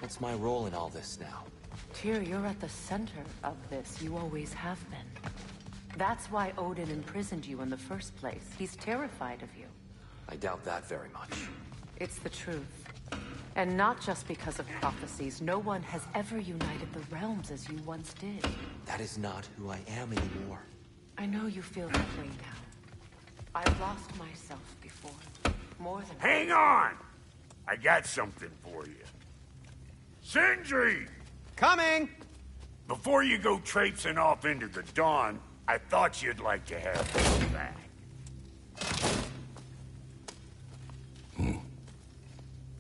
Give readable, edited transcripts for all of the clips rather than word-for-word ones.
What's my role in all this now? Tyr, you're at the center of this. You always have been. That's why Odin imprisoned you in the first place. He's terrified of you. I doubt that very much. It's the truth. And not just because of prophecies. No one has ever united the realms as you once did. That is not who I am anymore. I know you feel that way now. I've lost myself before. More than... Hang on! I got something for you. Sindri! Coming! Before you go traipsing off into the dawn, I thought you'd like to have this back.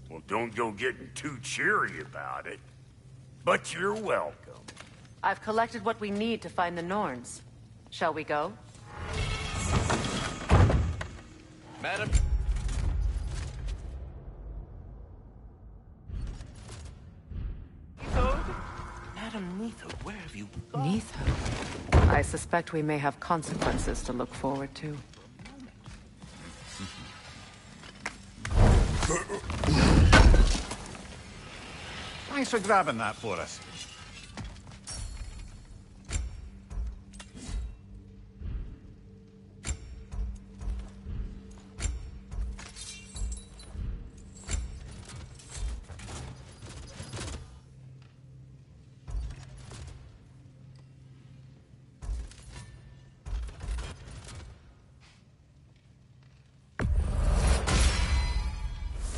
Well, don't go getting too cheery about it. But you're welcome. I've collected what we need to find the Norns. Shall we go? Madam... Madam Neither, where have you gone? Neither. I suspect we may have consequences to look forward to. Thanks for grabbing that for us.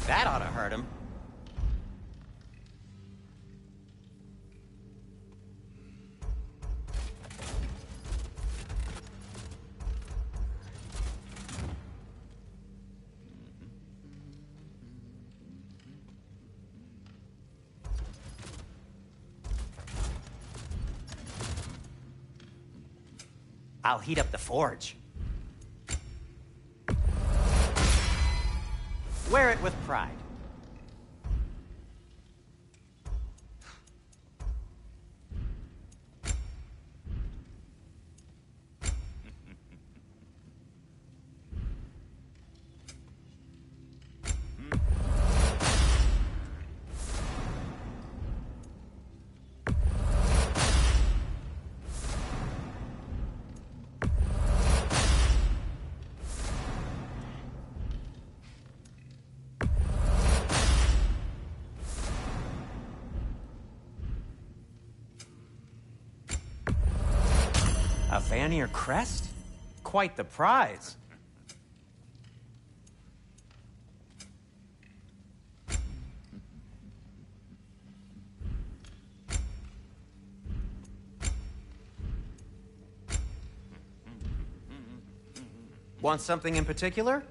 That ought to hurt him. I'll heat up the forge. Wear it with pride. A Vanir crest? Quite the prize. Want something in particular?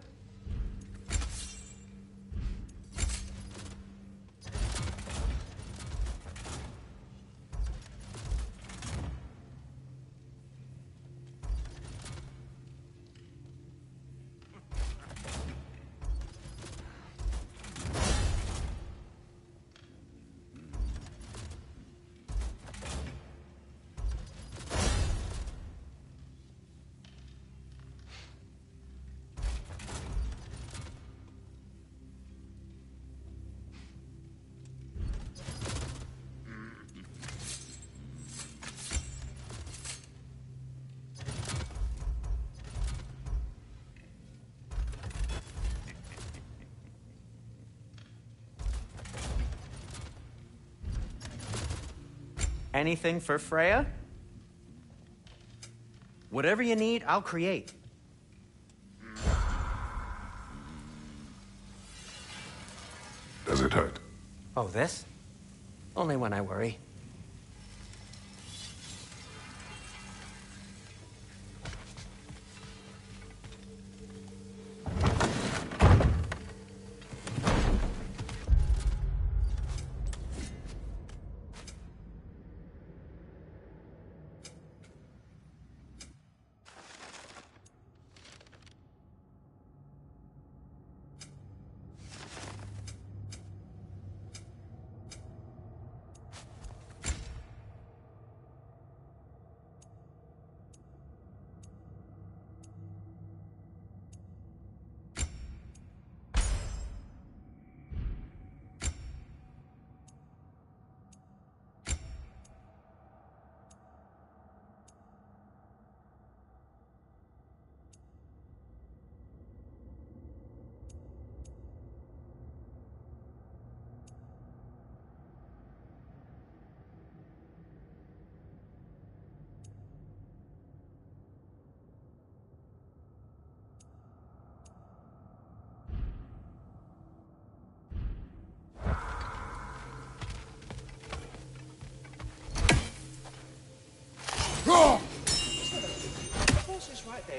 Anything for Freya? Whatever you need, I'll create. Does it hurt? Oh, this? Only when I worry.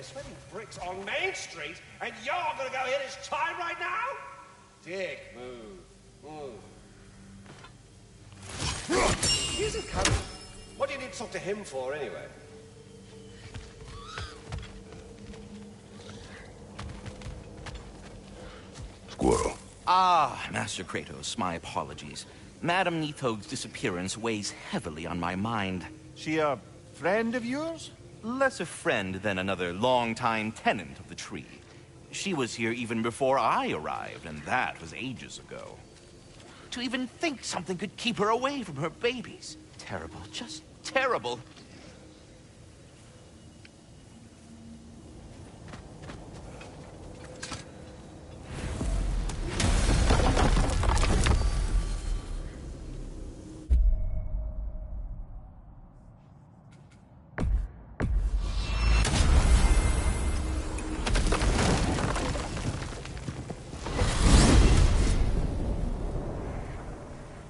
sweating bricks on Main Street, and you're gonna go hit his time right now? Dick, move. He isn't coming. What do you need to talk to him for, anyway? Squirrel. Ah, Master Kratos, my apologies. Madame Nithog's disappearance weighs heavily on my mind. She a friend of yours? Less a friend than another long-time tenant of the tree. She was here even before I arrived, and that was ages ago. To even think something could keep her away from her babies. Terrible, just terrible.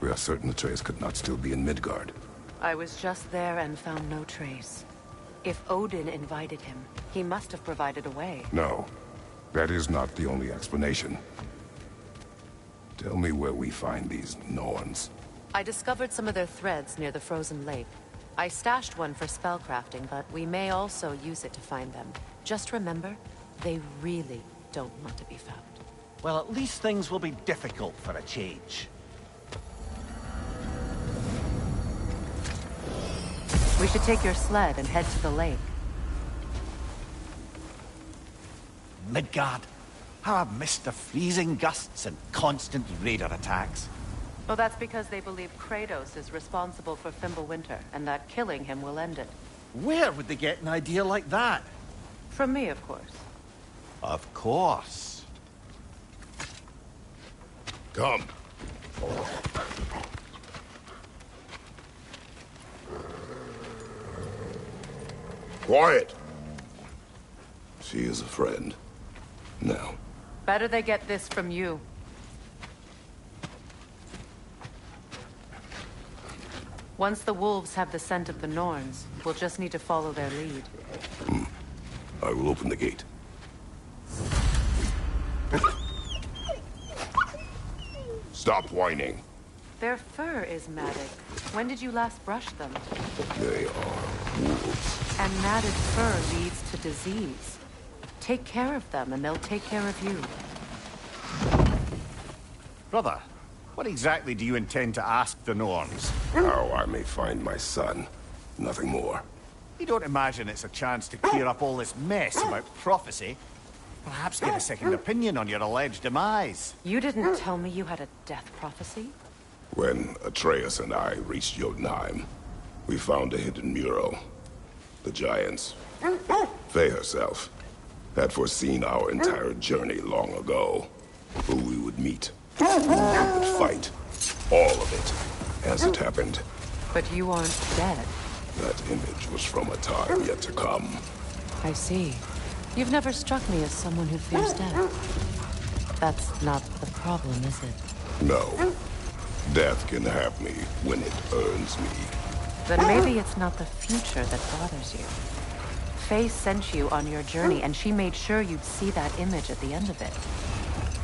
We are certain Atreus could not still be in Midgard. I was just there and found no trace. If Odin invited him, he must have provided a way. No, that is not the only explanation. Tell me where we find these Norns. I discovered some of their threads near the frozen lake. I stashed one for spellcrafting, but we may also use it to find them. Just remember, they really don't want to be found. Well, at least things will be difficult for a change. We should take your sled and head to the lake. Midgard. How I've missed the freezing gusts and constant raider attacks. Well, that's because they believe Kratos is responsible for Fimbulwinter, and that killing him will end it. Where would they get an idea like that? From me, of course. Of course. Come. Quiet! She is a friend. Now. Better they get this from you. Once the wolves have the scent of the Norns, we'll just need to follow their lead. I will open the gate. Stop whining. Their fur is matted. When did you last brush them? They are wolves. And matted fur leads to disease. Take care of them, and they'll take care of you. Brother, what exactly do you intend to ask the Norns? How I may find my son. Nothing more. You don't imagine it's a chance to clear up all this mess about prophecy? Perhaps get a second opinion on your alleged demise. You didn't tell me you had a death prophecy? When Atreus and I reached Jotunheim, we found a hidden mural. The Giants, Faye herself, had foreseen our entire journey long ago. Who we would meet, who we would fight. All of it, as it happened. But you aren't dead. That image was from a time yet to come. I see. You've never struck me as someone who fears death. That's not the problem, is it? No. Death can have me when it earns me. Then maybe it's not the future that bothers you. Faye sent you on your journey, and she made sure you'd see that image at the end of it.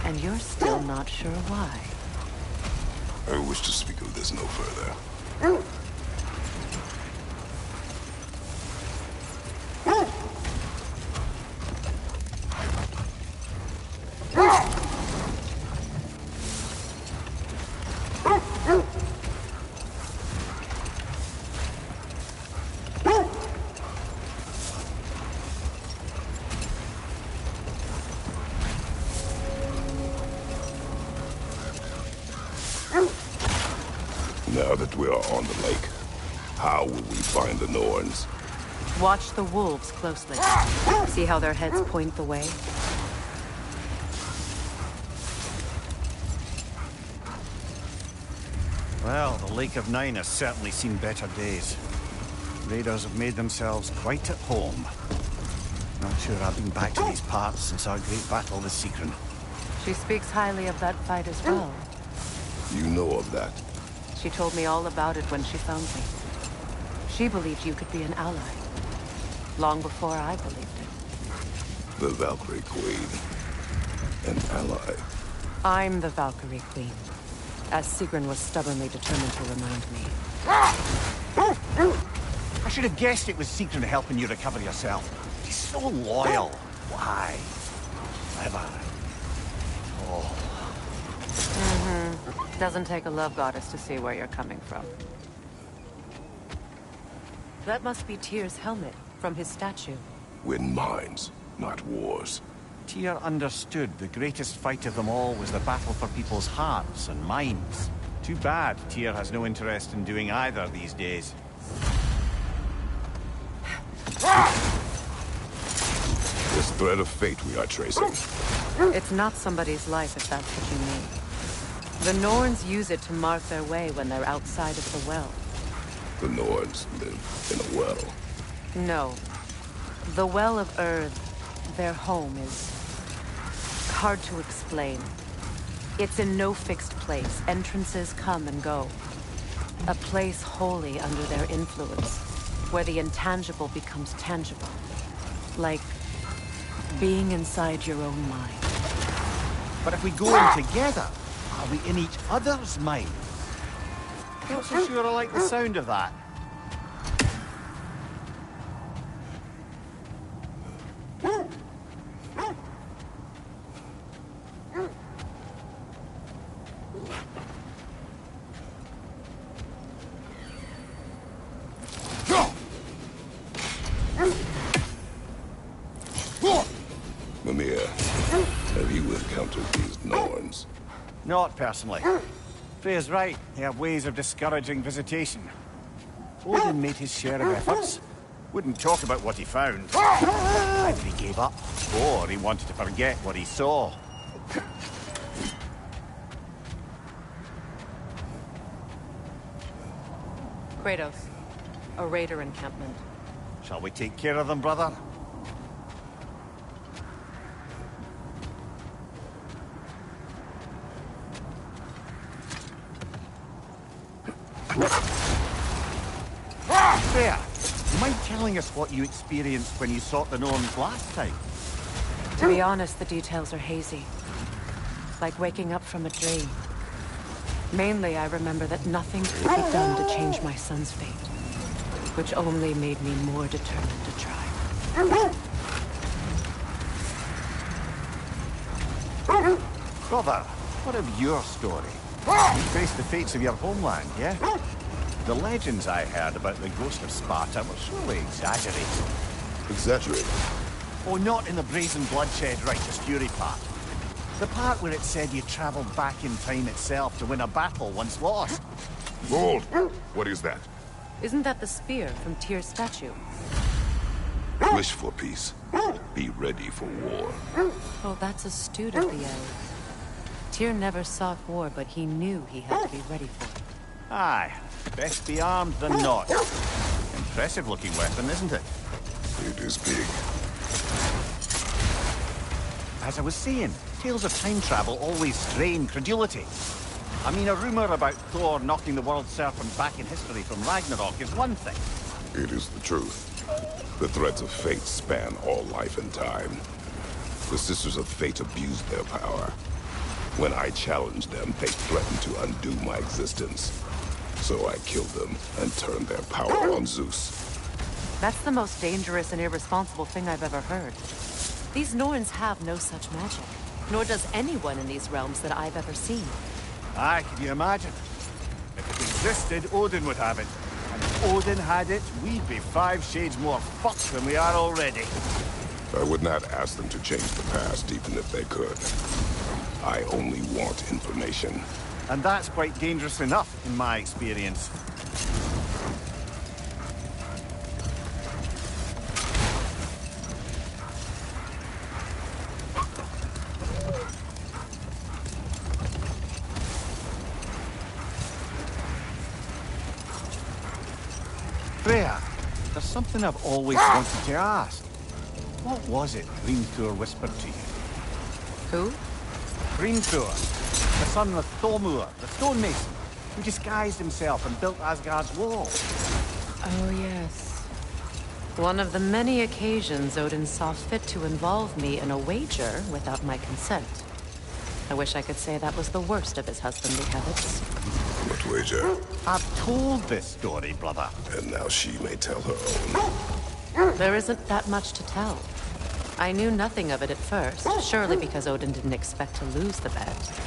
And you're still not sure why. I wish to speak of this no further. Now that we are on the lake, how will we find the Norns? Watch the wolves closely. See how their heads point the way? Well, the Lake of Nine has certainly seen better days. Raiders have made themselves quite at home. Not sure I've been back to these parts since our great battle with Sigrun. She speaks highly of that fight as well. You know of that. She told me all about it when she found me. She believed you could be an ally. Long before I believed it. The Valkyrie Queen. An ally. I'm the Valkyrie Queen, as Sigrun was stubbornly determined to remind me. I should have guessed it was Sigrun helping you recover yourself. He's so loyal. Why? Ever. Oh. Doesn't take a love goddess to see where you're coming from. That must be Tyr's helmet from his statue. Win minds, not wars. Tyr understood the greatest fight of them all was the battle for people's hearts and minds. Too bad Tyr has no interest in doing either these days. This thread of fate we are tracing. It's not somebody's life, if that's what you mean. The Norns use it to mark their way when they're outside of the well. The Norns live in a well. No. The Well of Earth, their home, is hard to explain. It's in no fixed place. Entrances come and go. A place wholly under their influence, where the intangible becomes tangible. Like being inside your own mind. But if we go in together, are we in each other's mind? Not so sure I like the sound of that. Mimir, have you encountered these Norns? Not personally. Freya's right. They have ways of discouraging visitation. Odin made his share of efforts. Wouldn't talk about what he found. Either he gave up, or he wanted to forget what he saw. Kratos, a raider encampment. Shall we take care of them, brother? Freya, you mind telling us what you experienced when you sought the Norns last time? To be honest, the details are hazy. Like waking up from a dream. Mainly, I remember that nothing could be done to change my son's fate. Which only made me more determined to try. Brother, what of your story? You faced the fates of your homeland, yeah? The legends I heard about the ghost of Sparta were surely exaggerated. Exaggerated? Oh, not in the brazen bloodshed righteous fury part. The part where it said you traveled back in time itself to win a battle once lost. Hold! What is that? Isn't that the spear from Tyr's statue? Wish for peace. Be ready for war. Oh, that's astute of the elves. Tyr never sought war, but he knew he had to be ready for it. Aye, best be armed than not. Impressive looking weapon, isn't it? It is big. As I was saying, tales of time travel always strain credulity. I mean, a rumor about Thor knocking the world serpent back in history from Ragnarok is one thing. It is the truth. The threads of fate span all life and time. The Sisters of Fate abused their power. When I challenged them, they threatened to undo my existence. So I killed them and turned their power on Zeus. That's the most dangerous and irresponsible thing I've ever heard. These Norns have no such magic. Nor does anyone in these realms that I've ever seen. Aye, can you imagine? If it existed, Odin would have it. And if Odin had it, we'd be 5 shades more fucked than we are already. I would not ask them to change the past, even if they could. I only want information. And that's quite dangerous enough, in my experience. Freya, there's something I've always wanted to ask. What was it Hrimthur whispered to you? Who? Hrimthur, the son of Thormur, the stonemason, who disguised himself and built Asgard's wall. Oh, yes. One of the many occasions Odin saw fit to involve me in a wager without my consent. I wish I could say that was the worst of his husbandly habits. What wager? I've told this story, brother. And now she may tell her own. There isn't that much to tell. I knew nothing of it at first, surely because Odin didn't expect to lose the bet.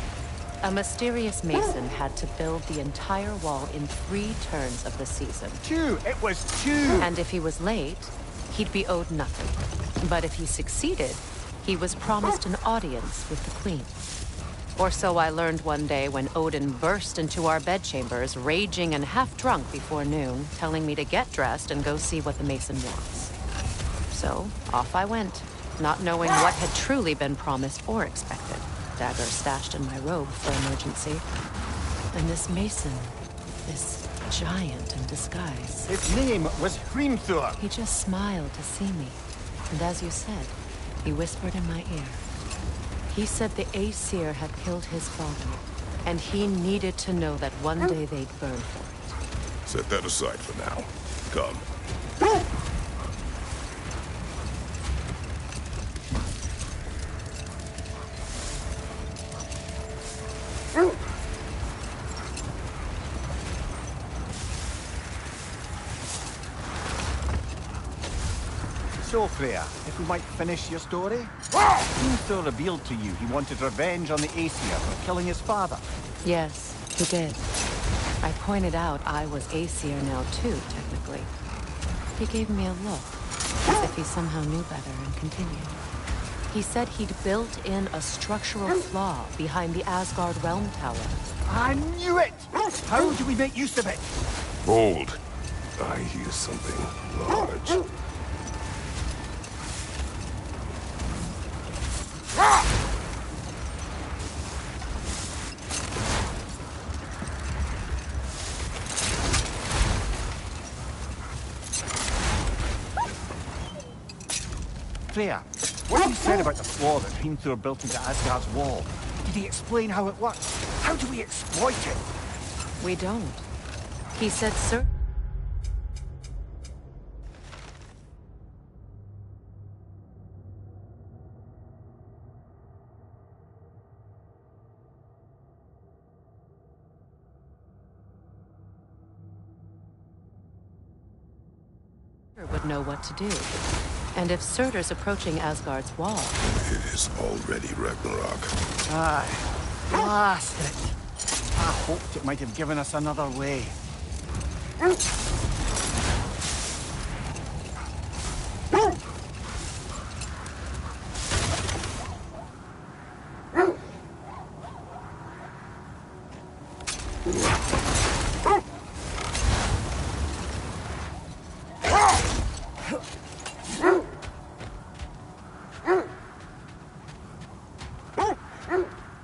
A mysterious mason had to build the entire wall in 3 turns of the season. 2! It was 2! And if he was late, he'd be owed nothing. But if he succeeded, he was promised an audience with the queen. Or so I learned one day when Odin burst into our bedchambers, raging and half-drunk before noon, telling me to get dressed and go see what the mason wants. So, off I went, not knowing what had truly been promised or expected. Dagger stashed in my robe for emergency. And this mason, this giant in disguise. His name was Hrimthur. He just smiled to see me. And as you said, he whispered in my ear. He said the Aesir had killed his father, and he needed to know that one day they'd burn for it. Set that aside for now. Come. So, Freya, if we might finish your story? Hrimthur revealed to you he wanted revenge on the Aesir for killing his father. Yes, he did. I pointed out I was Aesir now too, technically. He gave me a look, as if he somehow knew better, and continued. He said he'd built in a structural flaw behind the Asgard Realm Tower. I knew it! How do we make use of it? Hold. I hear something large. Freya, what he said about the flaw that Hrimthur built into Asgard's wall, did he explain how it works? How do we exploit it? We don't. He said, sir. Would know what to do. And if Surtur's approaching Asgard's wall... It is already Ragnarok. Aye. Blast it. I hoped it might have given us another way.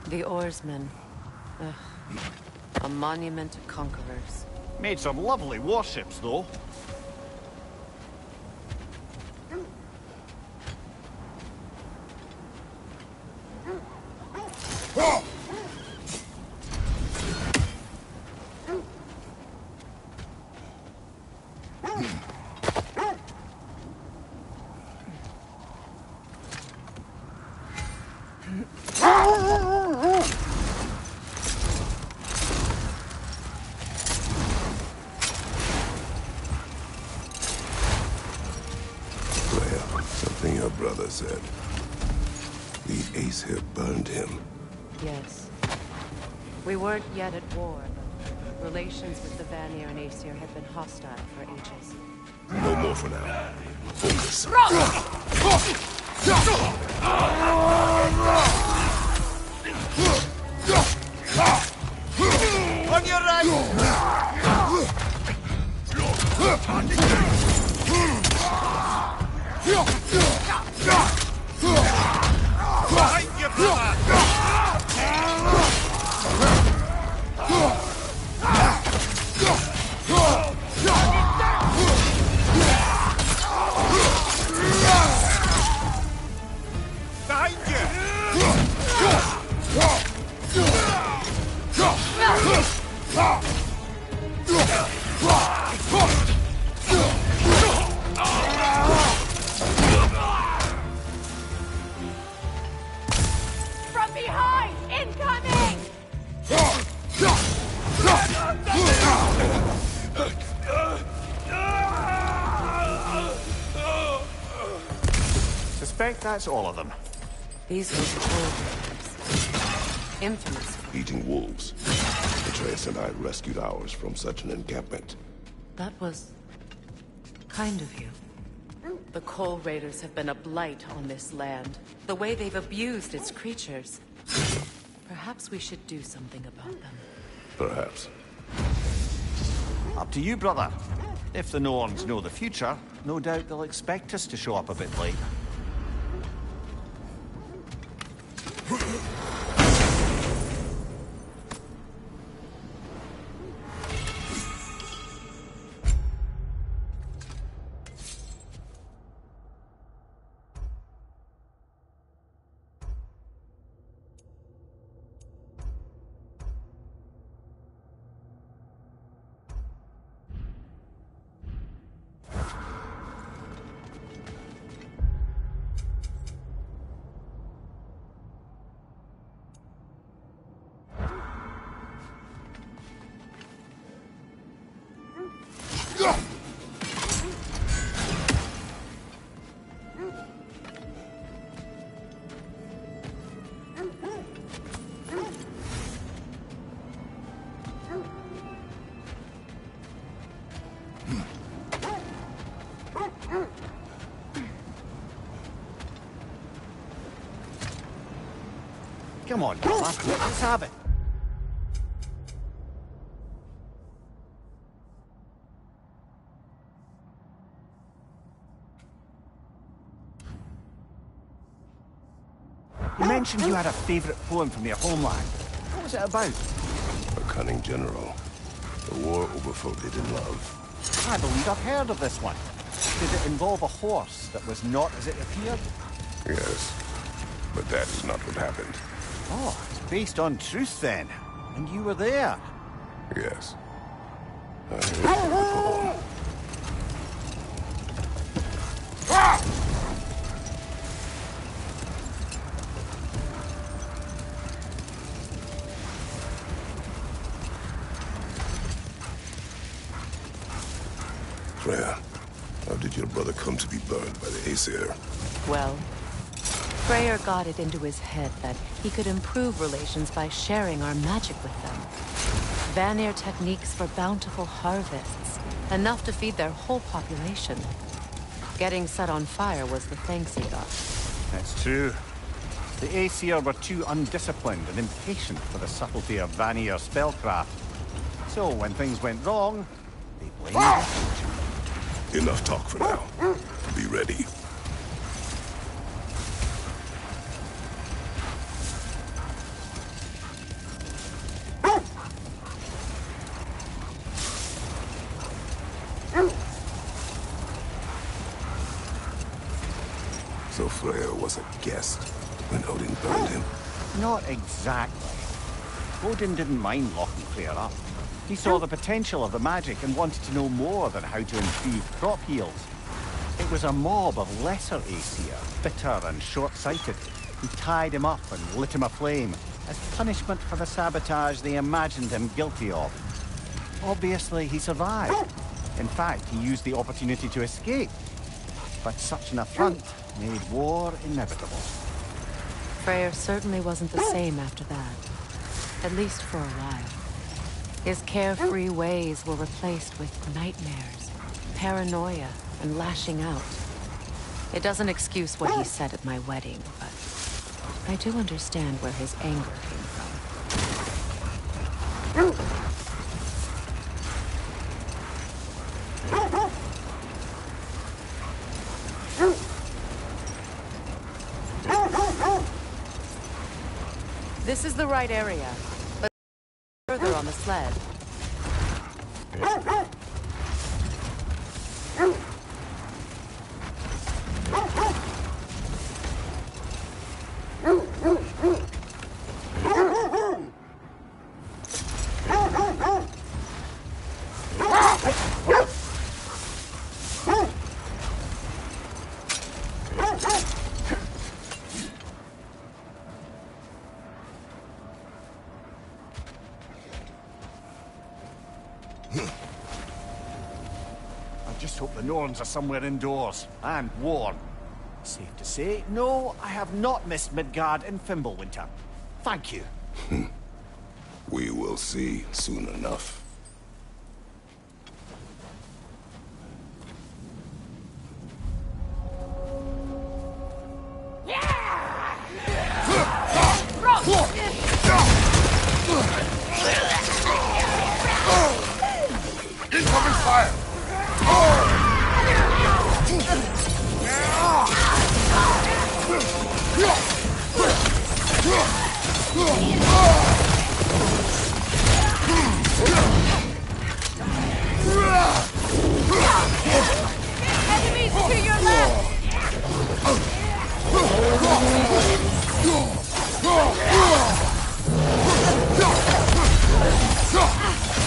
The oarsmen. Ugh. A monument to conquerors. Made some lovely warships, though. Something your brother said. The Aesir burned him. Yes. We weren't yet at war, but relations with the Vanir and Aesir had been hostile for ages. No more for now. Focus. On your right! Behind you, brother! Behind you! correct, that's all of them. These were the cold raiders. Infamous. Eating wolves. Atreus and I rescued ours from such an encampment. That was kind of you. The Coal Raiders have been a blight on this land. The way they've abused its creatures. Perhaps we should do something about them. Perhaps. Up to you, brother. If the Norns know the future, no doubt they'll expect us to show up a bit late. Come on, brother. Let's have it. You mentioned you had a favorite poem from your homeland. What was it about? A cunning general. A war over forbidden love. I believe I've heard of this one. Did it involve a horse that was not as it appeared? Yes. But that is not what happened. Oh, it's based on truth then. And you were there. Yes. I heard the poem. Freya, how did your brother come to be burned by the Aesir? Well, Freyr got it into his head that he could improve relations by sharing our magic with them. Vanir techniques for bountiful harvests, enough to feed their whole population. Getting set on fire was the thanks he got. That's true. The Aesir were too undisciplined and impatient for the subtlety of Vanir spellcraft. So when things went wrong, they blamed the future. Enough talk for now. Be ready. So Freya was a guest when Odin burned him? Not exactly. Odin didn't mind locking Freyr up. He saw the potential of the magic and wanted to know more than how to improve crop yields. It was a mob of lesser Aesir, bitter and short-sighted, who tied him up and lit him aflame as punishment for the sabotage they imagined him guilty of. Obviously, he survived. In fact, he used the opportunity to escape. But such an affront made war inevitable. Freyr certainly wasn't the same after that. At least for a while. His carefree ways were replaced with nightmares, paranoia, and lashing out. It doesn't excuse what he said at my wedding, but I do understand where his anger came from. This is the right area, but further on the sled. I just hope the Norns are somewhere indoors, and warm. Safe to say, no, I have not missed Midgard in Fimbulwinter. Thank you. We will see soon enough. Incoming fire! Enemies to your left!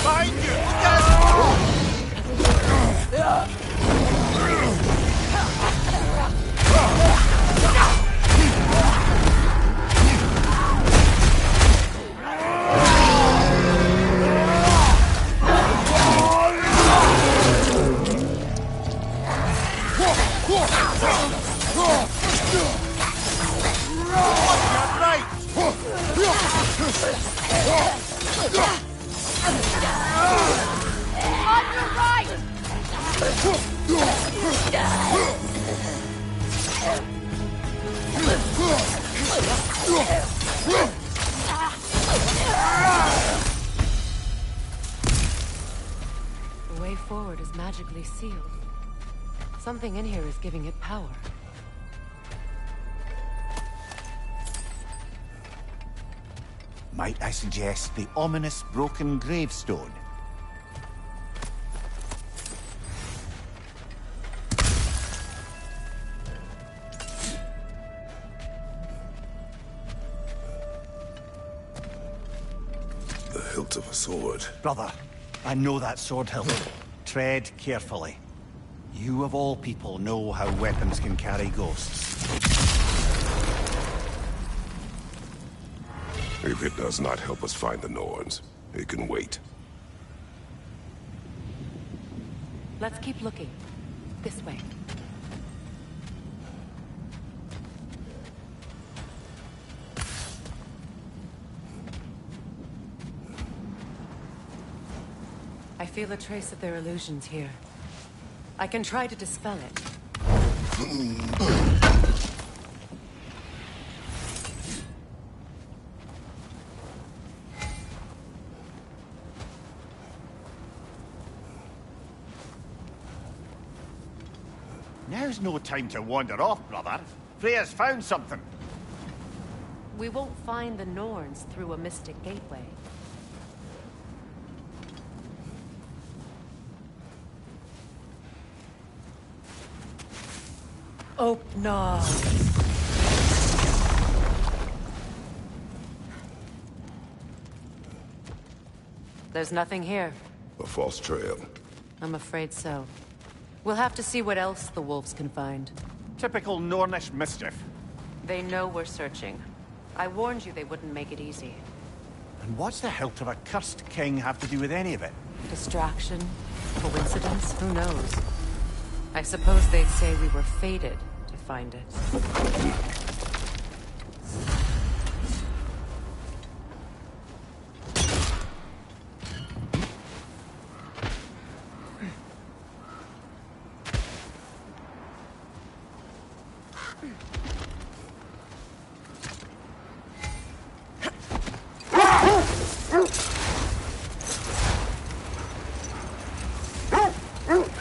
Behind you! On your right! The way forward is magically sealed. Something in here is giving it power. Might I suggest the ominous broken gravestone? The hilt of a sword. Brother, I know that sword hilt. Tread carefully. You of all people know how weapons can carry ghosts. If it does not help us find the Norns, it can wait. Let's keep looking. This way. I feel a trace of their illusions here. I can try to dispel it. Now's no time to wander off, brother. Freya's found something. We won't find the Norns through a mystic gateway. Open. There's nothing here. A false trail. I'm afraid so. We'll have to see what else the wolves can find. Typical Nornish mischief. They know we're searching. I warned you they wouldn't make it easy. And what's the hilt of a cursed king have to do with any of it? Distraction? Coincidence? Who knows? I suppose they'd say we were fated to find it.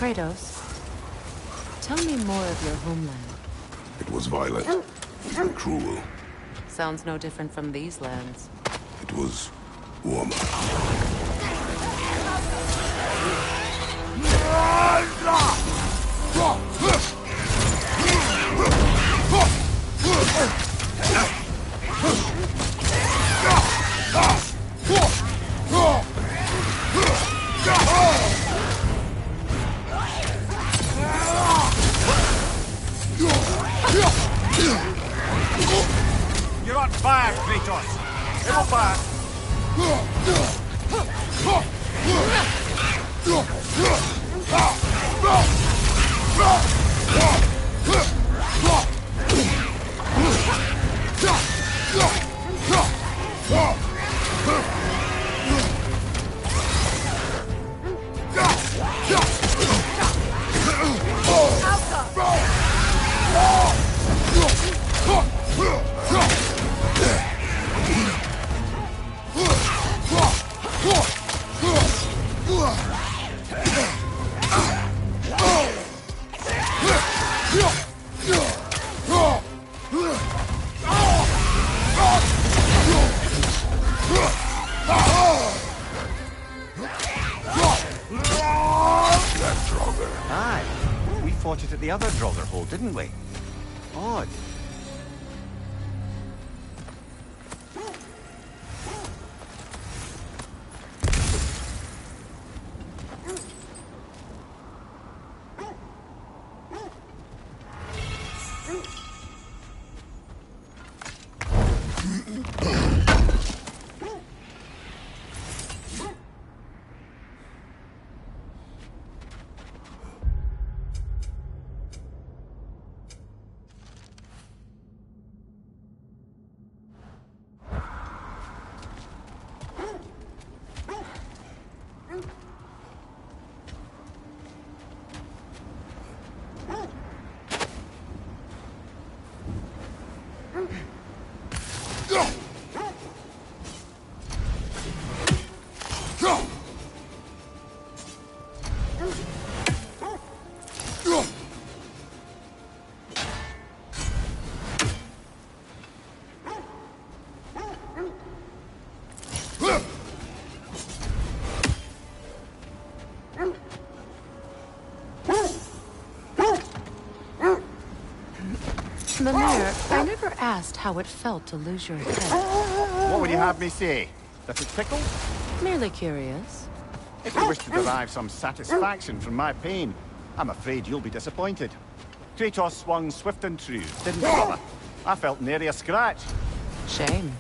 Kratos, tell me more of your homeland. It was violent and cruel. Sounds no different from these lands. It was warmer. You're on fire, Kratos! It'll pass! Aye. We fought it at the other Draugr hole, didn't we? Odd. The mayor, I never asked how it felt to lose your head. What would you have me say? That it tickled? Merely curious. If you wish to derive some satisfaction from my pain, I'm afraid you'll be disappointed. Kratos swung swift and true, didn't bother. I felt nary a scratch. Shame.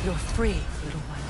You're free, little one.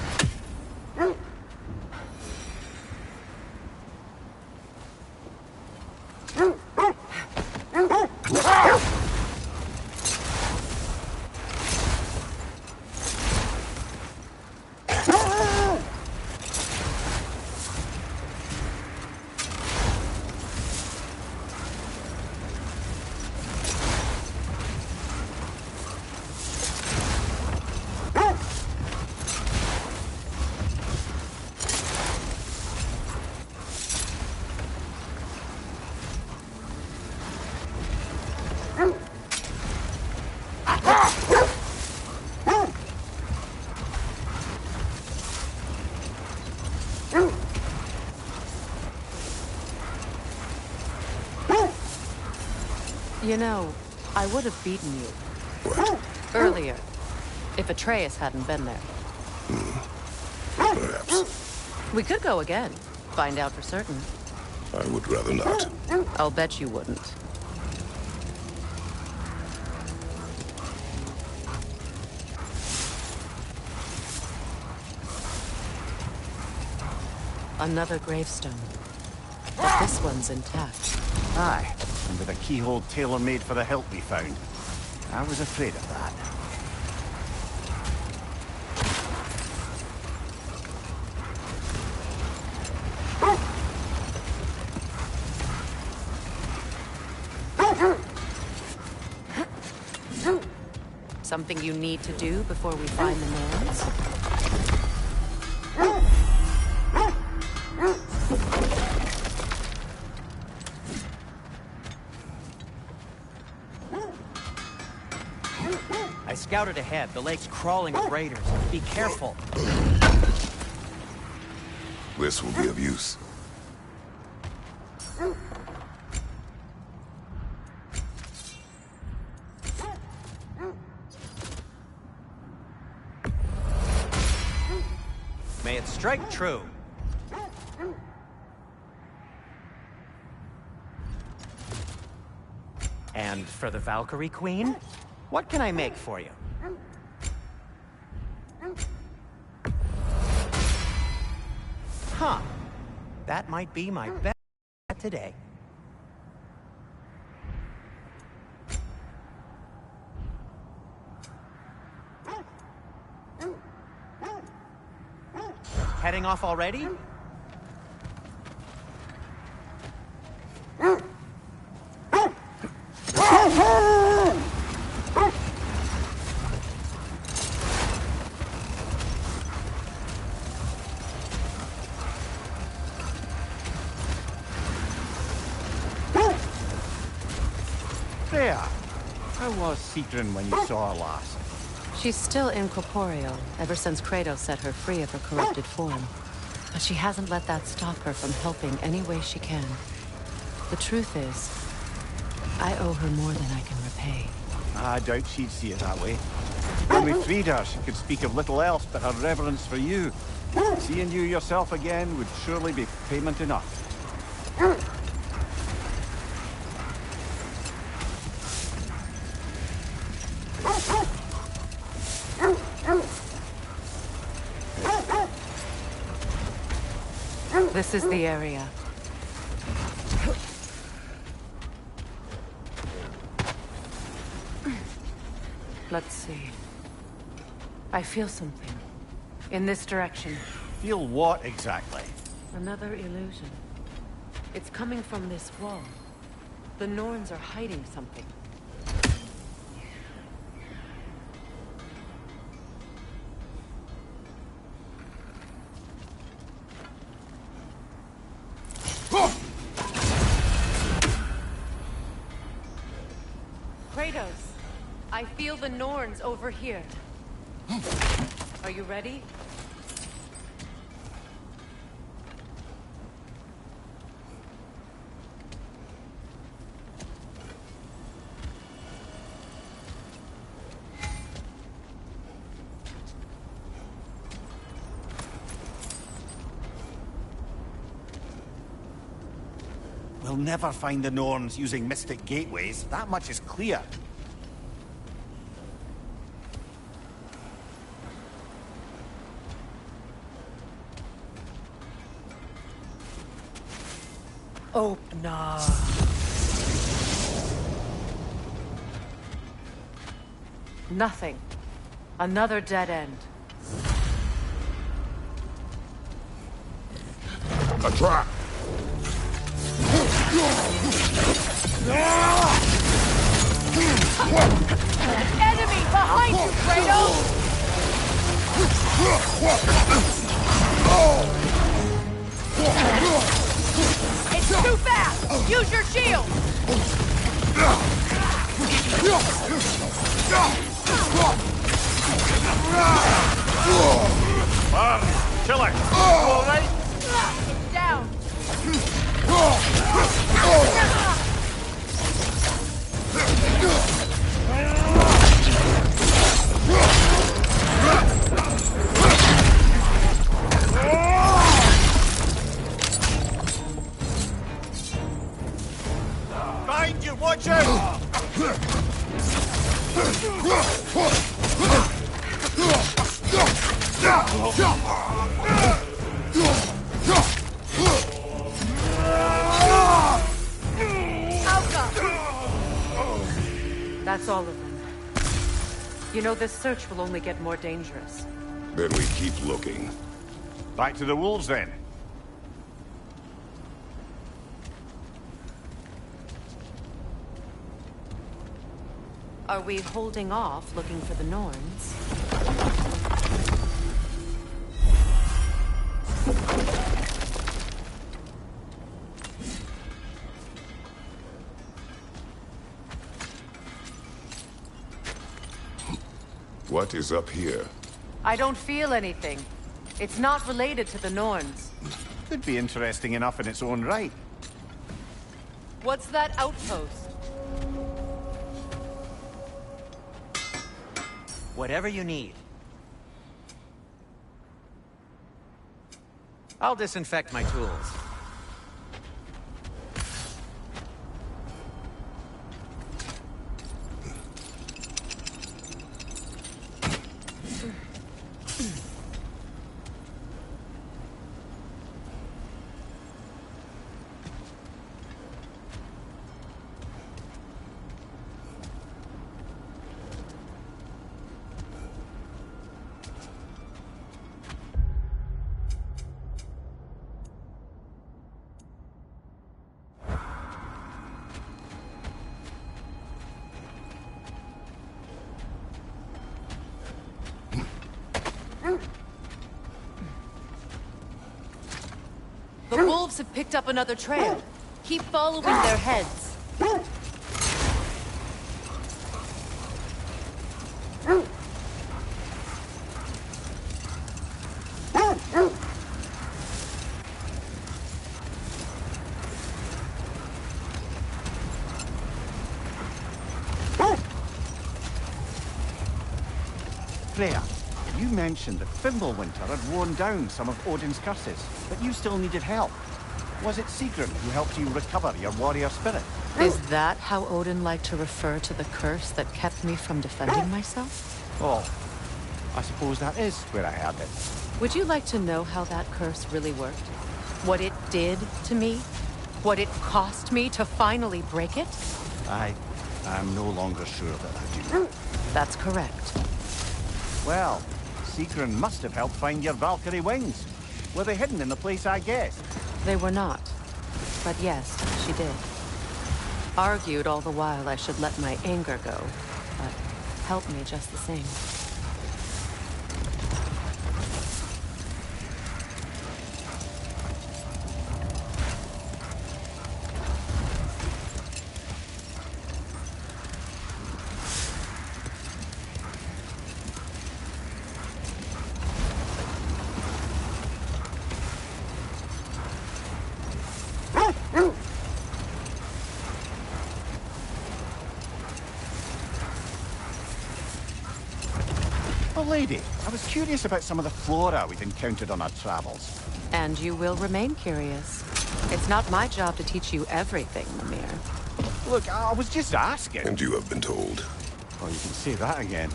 You know, I would have beaten you. What? Earlier, if Atreus hadn't been there. Perhaps. We could go again. Find out for certain. I would rather not. I'll bet you wouldn't. Another gravestone. But this one's intact. Aye, and with a keyhole tailor-made for the hilt we found. I was afraid of that. Something you need to do before we find the Norns? I scouted ahead. The lake's crawling with raiders. Be careful. This will be of use. Strike true. And for the Valkyrie Queen, what can I make for you? Huh. That might be my best today. Heading off already? There. How was Citrin when you saw her last? She's still incorporeal, ever since Kratos set her free of her corrupted form. But she hasn't let that stop her from helping any way she can. The truth is, I owe her more than I can repay. I doubt she'd see it that way. When we freed her, she could speak of little else but her reverence for you. Seeing you yourself again would surely be payment enough. This is the area. Let's see. I feel something. In this direction. Feel what exactly? Another illusion. It's coming from this wall. The Norns are hiding something. Kratos, I feel the Norns over here. Are you ready? We'll never find the Norns using mystic gateways. That much is clear. Oh, no. Nothing. Another dead end. A trap! Enemy behind you, Kratos! It's too fast! Use your shield! Killer! All right? It's down! Behind you! Watch out! That's all of them. You know, this search will only get more dangerous. Then we keep looking. Back to the wolves, then. Are we holding off looking for the Norns? What is up here? I don't feel anything. It's not related to the Norns. Could be interesting enough in its own right. What's that outpost? Whatever you need. I'll disinfect my tools. The wolves have picked up another trail. Keep following their heads. Freya, you mentioned that Fimbulwinter had worn down some of Odin's curses, but you still needed help. Was it Sigrun who helped you recover your warrior spirit? Is that how Odin liked to refer to the curse that kept me from defending myself? Oh, I suppose that is where I heard it. Would you like to know how that curse really worked? What it did to me? What it cost me to finally break it? I'm no longer sure that I do. That's correct. Well, Sigrun must have helped find your Valkyrie wings. Were they hidden in the place I guessed? They were not. But yes, she did. Argued all the while I should let my anger go, but helped me just the same. Oh, lady, I was curious about some of the flora we've encountered on our travels. And you will remain curious. It's not my job to teach you everything, Mimir. Look, I was just asking. And you have been told. Oh, you can say that again.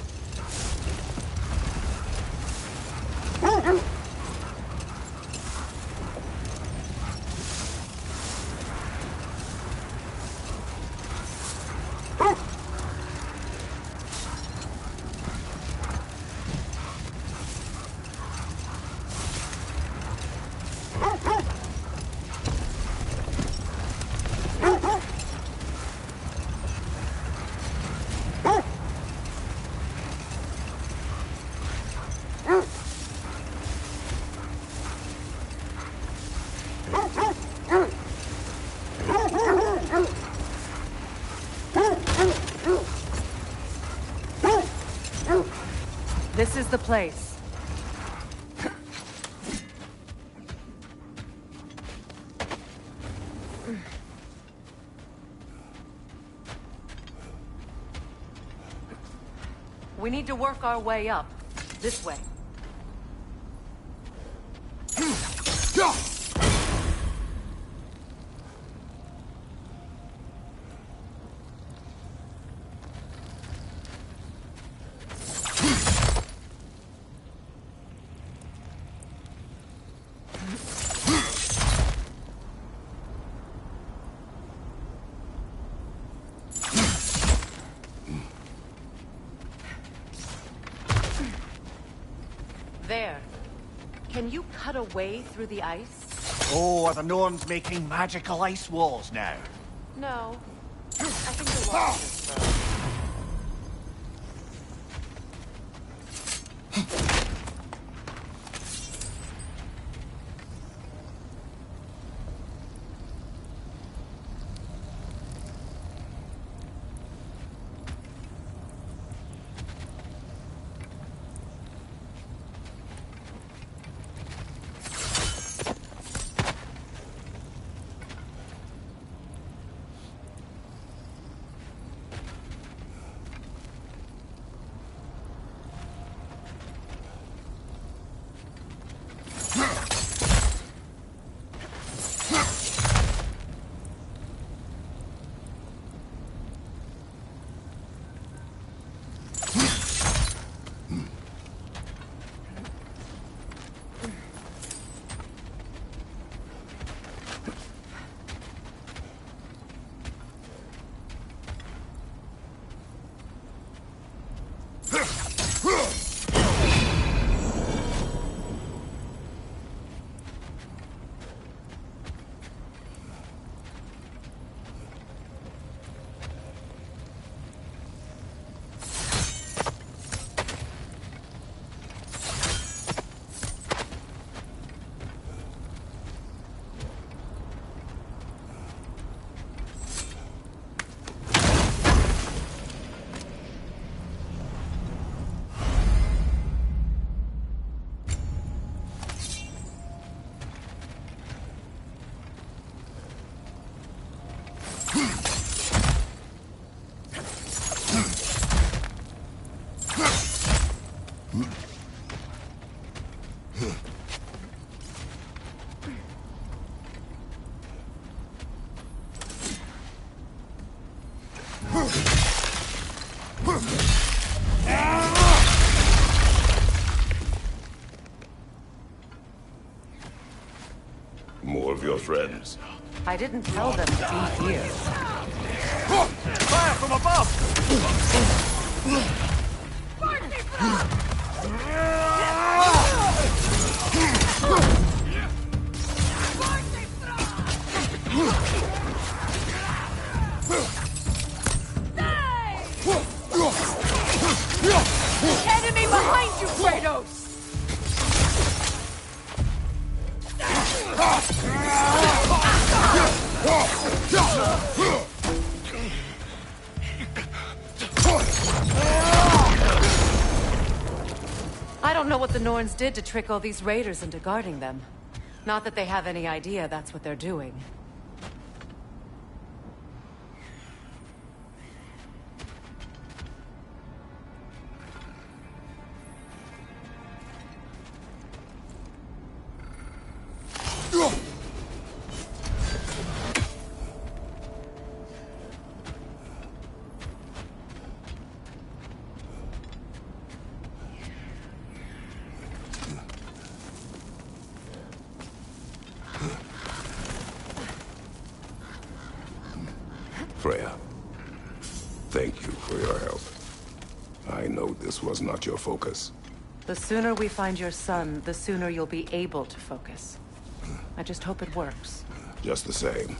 This is the place. We need to work our way up. This way. There. Can you cut a way through the ice? Oh, are the Norns making magical ice walls now? No. I think the wall is frozen. More of your friends. I didn't tell them to be here. Fire from above! Enemy behind you, Kratos! I don't know what the Norns did to trick all these raiders into guarding them. Not that they have any idea that's what they're doing. Freya, thank you for your help. I know this was not your focus. The sooner we find your son, the sooner you'll be able to focus. I just hope it works. Just the same,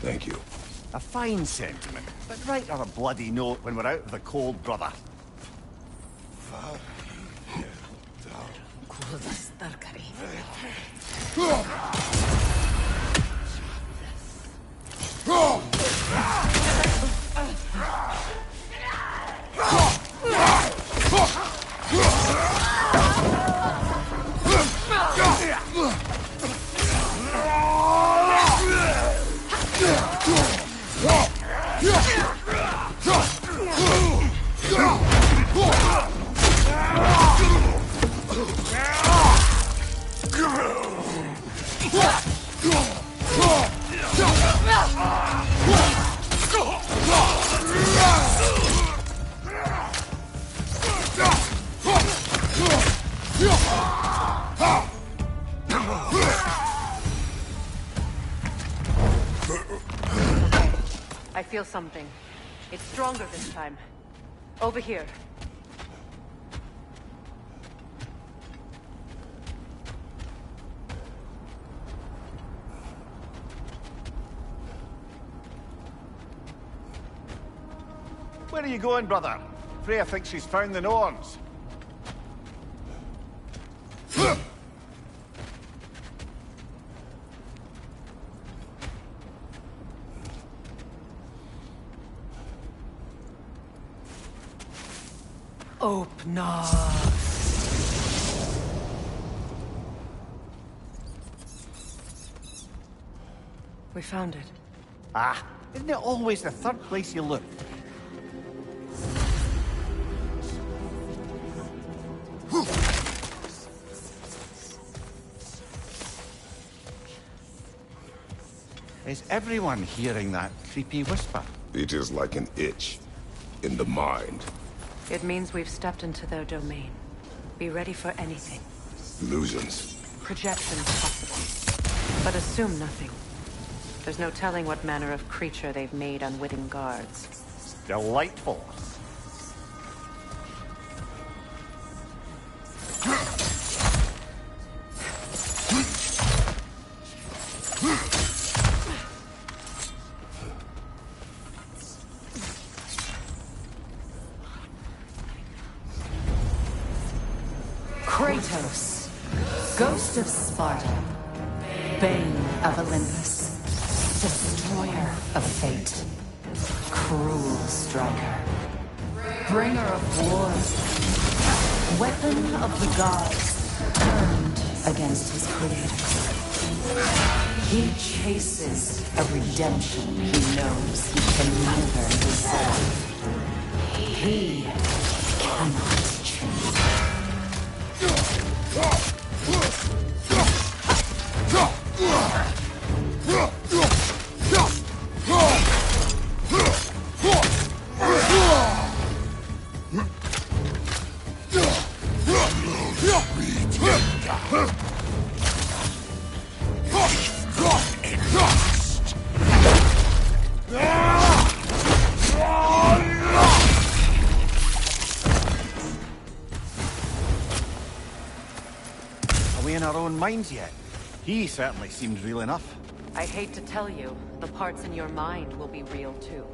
thank you. A fine sentiment, but write her a bloody note when we're out of the cold, brother. I feel something. It's stronger this time. Over here. Where are you going, brother? Freya thinks she's found the Norns. Open up. We found it. Ah, isn't it always the third place you look? Is everyone hearing that creepy whisper? It is like an itch in the mind. It means we've stepped into their domain. Be ready for anything. Illusions. Projections possible. But assume nothing. There's no telling what manner of creature they've made unwitting guards. Delightful. Kratos, Ghost of Sparta, Bane of Olympus, Destroyer of Fate, Cruel Striker, Bringer of War, Weapon of the Gods, turned against his creators. He chases a redemption he knows he can never deserve. He cannot change. our own minds yet. He certainly seemed real enough. I hate to tell you, the parts in your mind will be real too.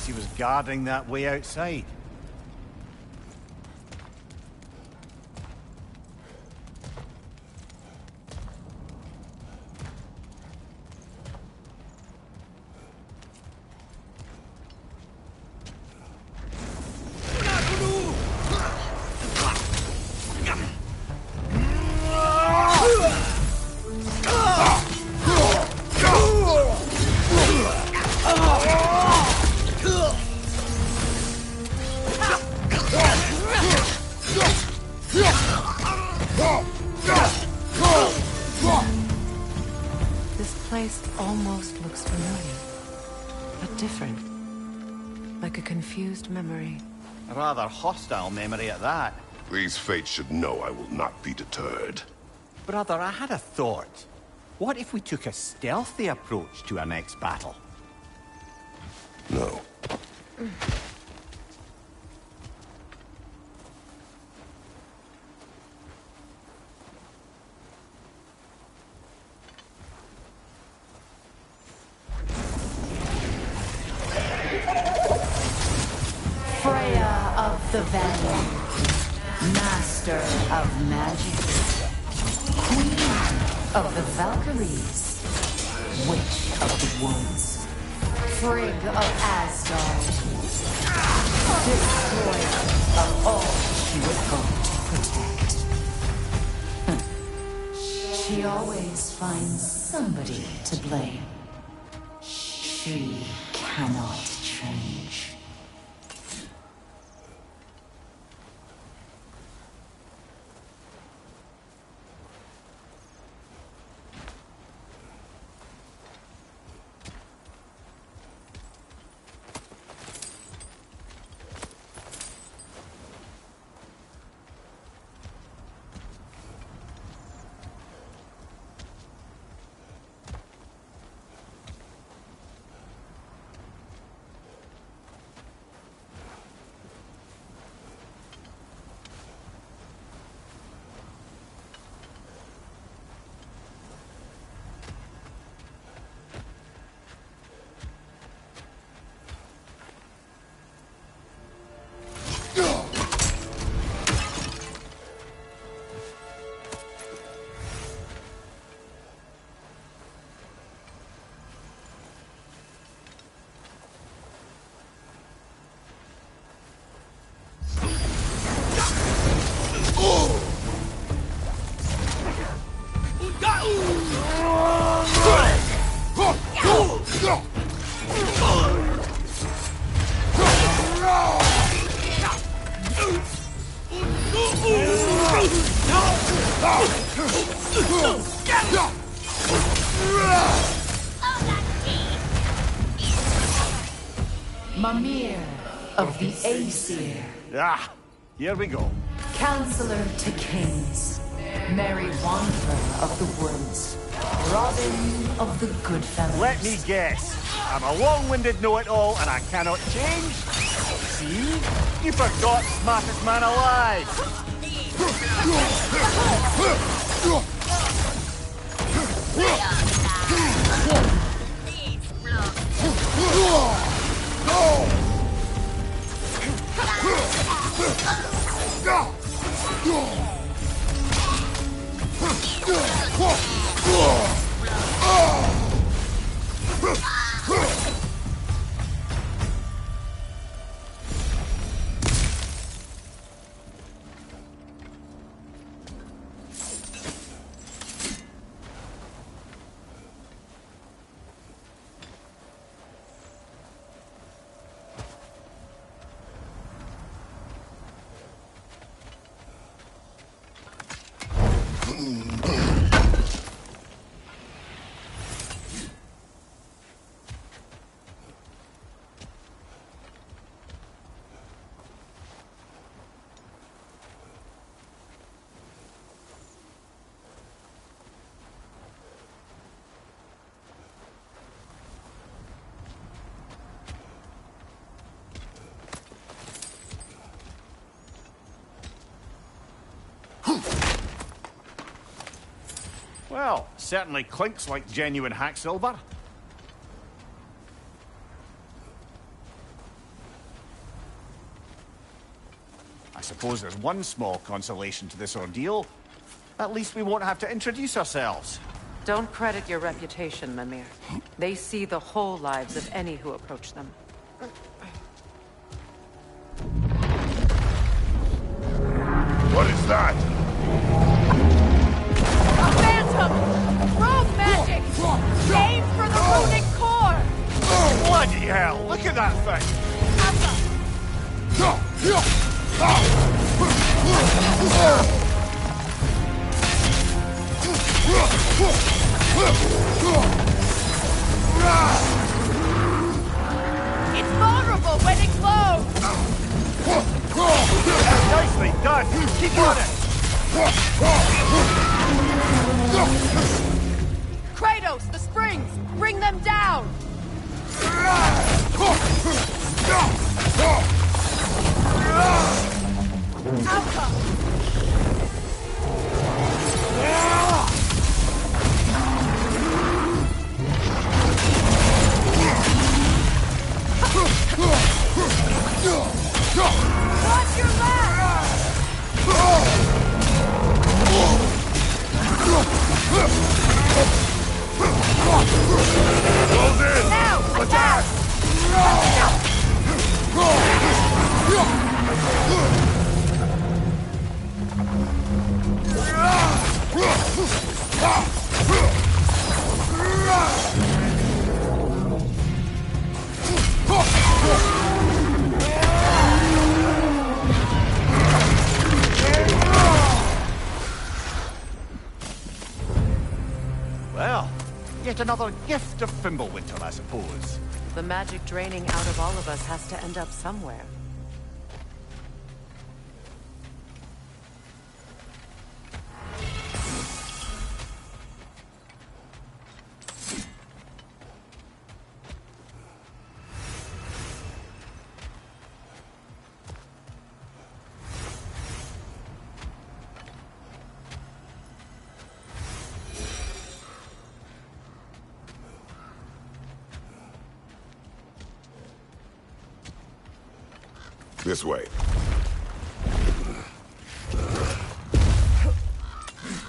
He was guarding that way outside. This place almost looks familiar, but different. Like a confused memory. A rather hostile memory at that. These fates should know I will not be deterred. Brother, I had a thought. What if we took a stealthy approach to our next battle? No. Freya of the Valley, Master of Magic, Queen of the Valkyries, Witch of the Woods, Frigg of Asgard, Destroyer of all she would hope to protect. She always finds somebody to blame. She cannot change. Mimir of the Aesir, Ah, here we go. Counselor to Kings, Merry Wanderer of the Woods, Robin of the Goodfellas. Let me guess. I'm a long-winded know-it-all and I cannot change? See? You forgot smartest man alive! Well, certainly clinks like genuine hack silver. I suppose there's one small consolation to this ordeal. At least we won't have to introduce ourselves. Don't credit your reputation, Mimir. They see the whole lives of any who approach them. What is that? A phantom! Rogue magic! Aim for the runic core! Bloody hell! Look at that thing! It's vulnerable when it glows! Nicely done! Keep on it! Kratos, the springs! Bring them down! Outcome! Watch your back! Close in! Now, attack! Well, yet another gift of Fimbulwinter, I suppose. The magic draining out of all of us has to end up somewhere. This way.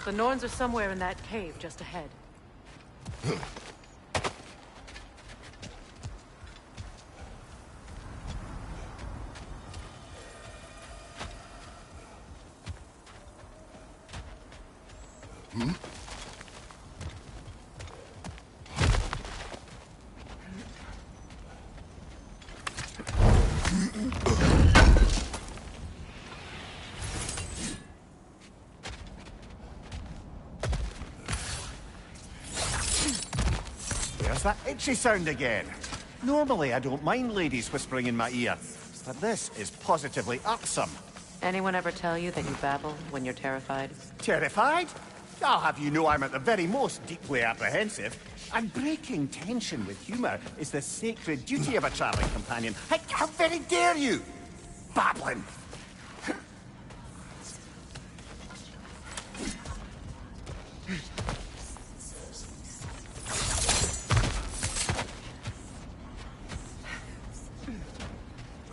The Norns are somewhere in that cave just ahead. There's that itchy sound again. Normally, I don't mind ladies whispering in my ear, but this is positively irksome. Anyone ever tell you that you babble when you're terrified? Terrified? I'll have you know I'm at the very most deeply apprehensive. And breaking tension with humour is the sacred duty of a travelling companion. How very dare you! Babbling!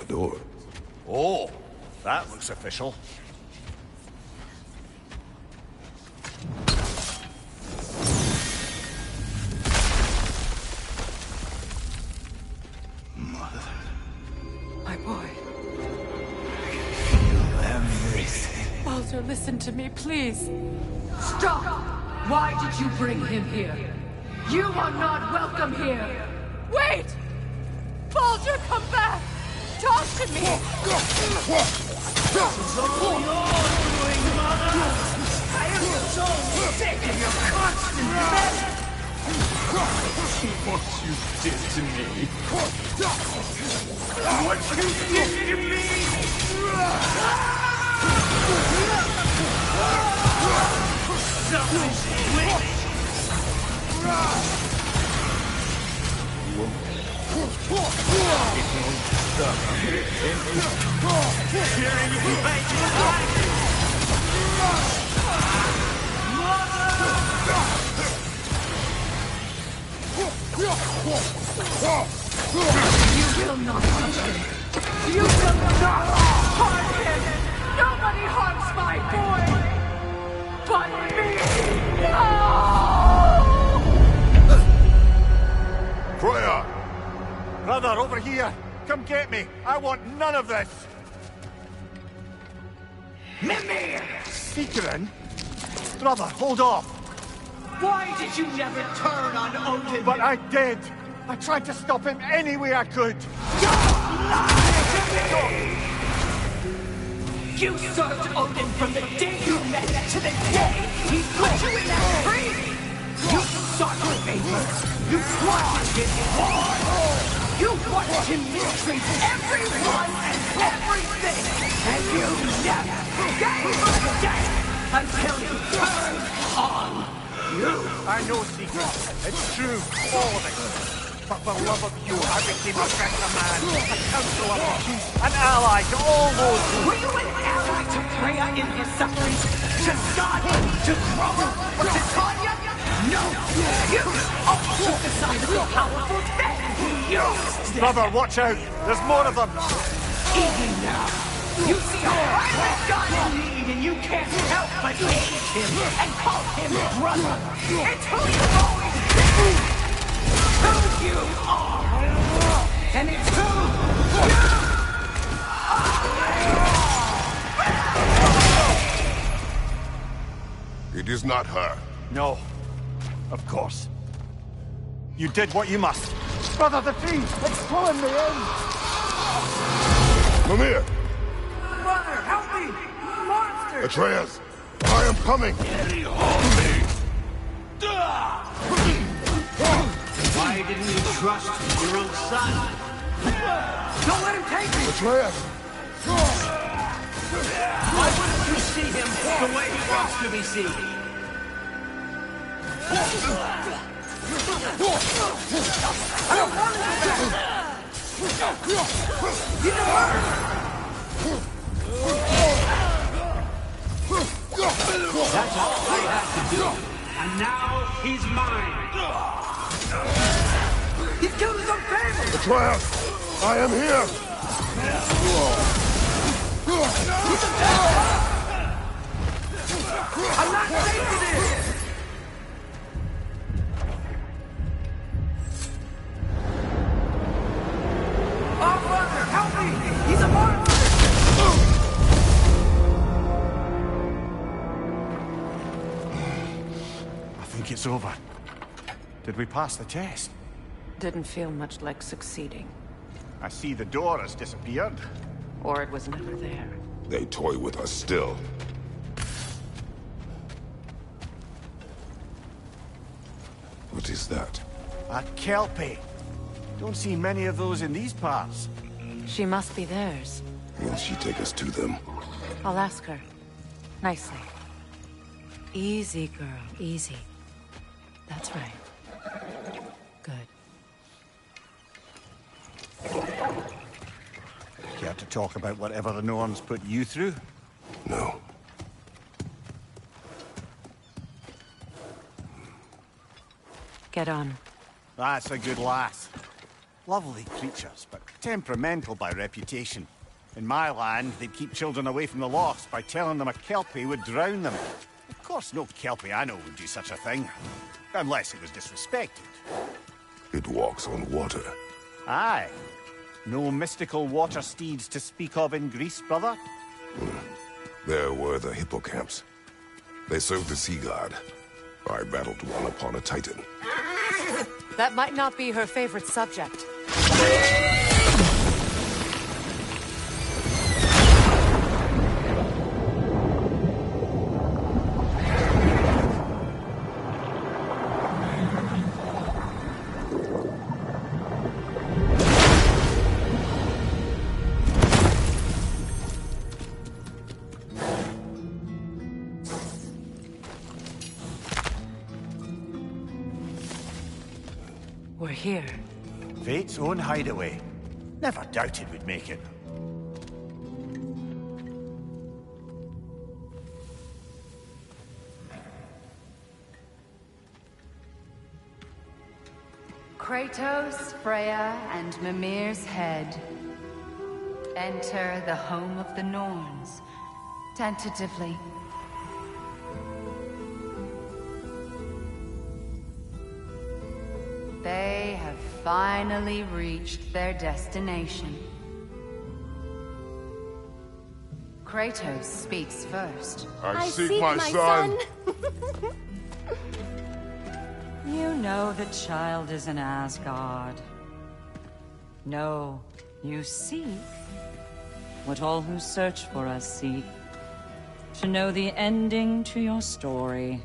A door. Oh, that looks official. My boy. Everything. Baldur, listen to me, please. Stop! Why did you bring him here? You are not welcome here! Wait! Baldur, come back! Talk to me! I am so sick of your constant death. What you did to me. What you did to me! Something's wicked. Hearing you fight your life. You will not touch him. You will not harm him. Nobody harms my boy but me. No! Freya! Brother, over here! Come get me! I want none of this! Mimir! Seekerin? Brother, hold off! Why did you never turn on Odin? But I did! I tried to stop him any way I could! You served Odin from the day you met to the day he put you in that tree! You sought favors! You wanted his war! You watched him mistreat everyone and everything! And you never gave a damn until he turned on you! I know, Seeker. It's true, all of it. But for love of you, I became a better man, a counselor of peace, an ally to all those who... Were you an ally to Freya in his sufferings? To Skadi? To Groma? Or to Tanya? No! You always took the side of the powerful, then he used them! Brother, watch out! There's more of them! Even now, you see a violent god in need and you can't help but hate him and call him brother! It's who you've always been! Who you are! And it's who you are! It is not her. No. Of course. You did what you must. Brother, the tree! It's pulling me in! Mimir! Brother, help me! Monster! Atreus! I am coming! Why didn't you trust your own son? Don't let him take me! Atreus! Why wouldn't you see him the way he wants to be seen? I don't want to do that! He's a murderer! That's all I have to do. And now he's mine. He's killed his own family! Atreus! I am here! I'm not taking this! Oh, brother, help me! He's a monster! I think it's over. Did we pass the test? Didn't feel much like succeeding. I see the door has disappeared. Or it was never there. They toy with us still. What is that? A Kelpie. Don't see many of those in these parts. She must be theirs. Will she take us to them? I'll ask her. Nicely. Easy, girl. Easy. That's right. Good. Care to talk about whatever the Norns put you through? No. Get on. That's a good lass. Lovely creatures, but temperamental by reputation. In my land, they'd keep children away from the lost by telling them a Kelpie would drown them. Of course, no Kelpie I know would do such a thing. Unless it was disrespected. It walks on water. Aye. No mystical water steeds to speak of in Greece, brother? There were the hippocamps. They served the sea god. I battled one upon a titan. That might not be her favorite subject. We're here. Fate's own hideaway. Never doubted we'd make it. Kratos, Freya, and Mimir's head. Enter the home of the Norns, tentatively. They have finally reached their destination. Kratos speaks first. I seek my son. You know the child is in Asgard. No, you seek what all who search for us seek. To know the ending to your story.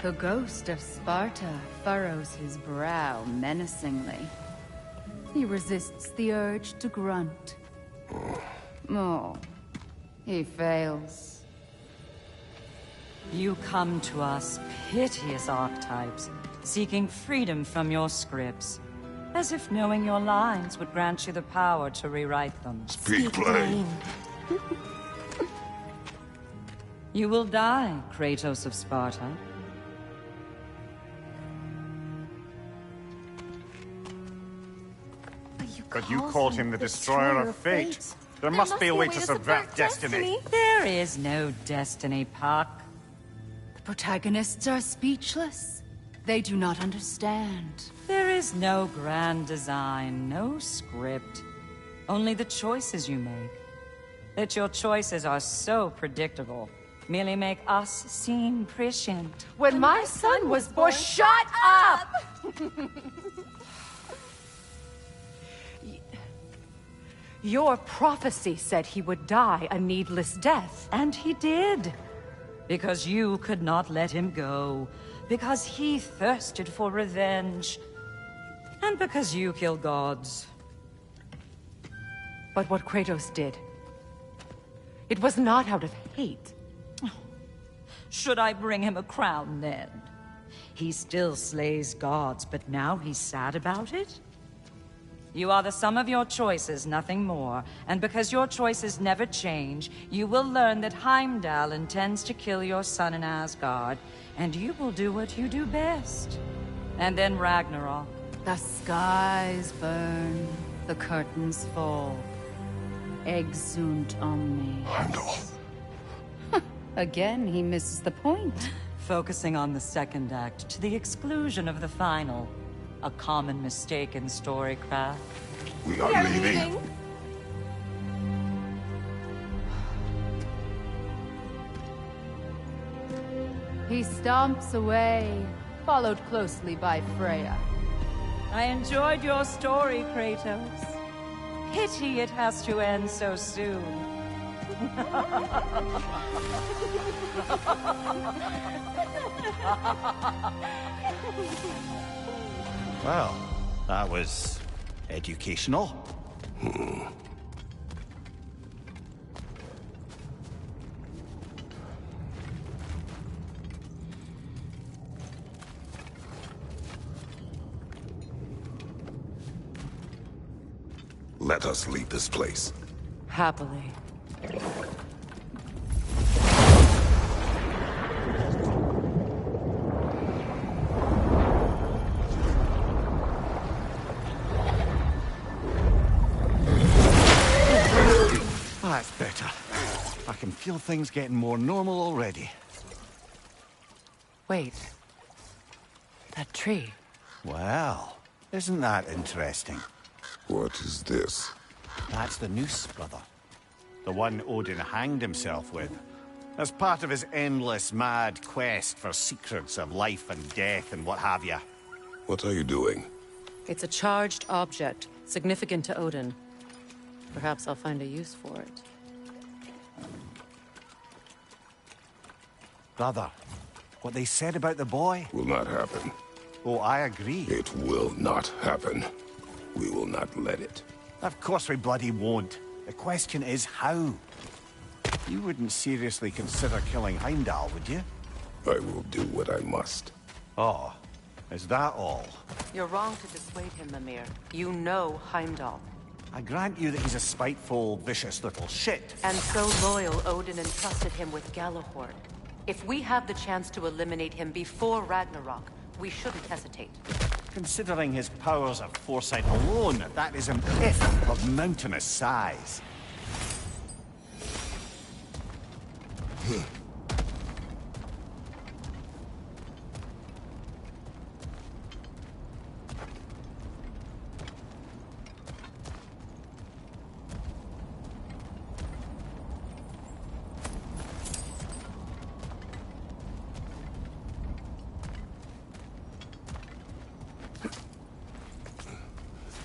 The ghost of Sparta furrows his brow menacingly. He resists the urge to grunt. Oh, he fails. You come to us, piteous archetypes, seeking freedom from your scripts. As if knowing your lines would grant you the power to rewrite them. Speak plain. You will die, Kratos of Sparta. But you called him the Destroyer of Fate. There must be a way to subvert destiny. There is no destiny, Puck. The protagonists are speechless. They do not understand. There is no grand design, no script. Only the choices you make. That your choices are so predictable, merely make us seem prescient. When my son was born, shut up! Your prophecy said he would die a needless death. And he did. Because you could not let him go. Because he thirsted for revenge. And because you kill gods. But what Kratos did, it was not out of hate. Should I bring him a crown then? He still slays gods, but now he's sad about it? You are the sum of your choices, nothing more. And because your choices never change, you will learn that Heimdall intends to kill your son in Asgard, and you will do what you do best. And then Ragnarok. The skies burn, the curtains fall. Exunt omni. Heimdall. Again, he misses the point. Focusing on the second act to the exclusion of the final. A common mistake in storycraft. We are leaving. He stomps away, followed closely by Freya. I enjoyed your story, Kratos. Pity it has to end so soon. Well, that was educational. Let us leave this place. Happily. That's better. I can feel things getting more normal already. Wait. That tree. Well, isn't that interesting? What is this? That's the noose, brother. The one Odin hanged himself with. As part of his endless, mad quest for secrets of life and death and what have you. What are you doing? It's a charged object, significant to Odin. Perhaps I'll find a use for it. Brother, what they said about the boy? Will not happen. Oh, I agree. It will not happen. We will not let it. Of course we bloody won't. The question is how. You wouldn't seriously consider killing Heimdall, would you? I will do what I must. Oh, is that all? You're wrong to dissuade him, Mimir. You know Heimdall. I grant you that he's a spiteful, vicious little shit. And so loyal, Odin entrusted him with Galahorn. If we have the chance to eliminate him before Ragnarok, we shouldn't hesitate. Considering his powers of foresight alone, that is an if of mountainous size.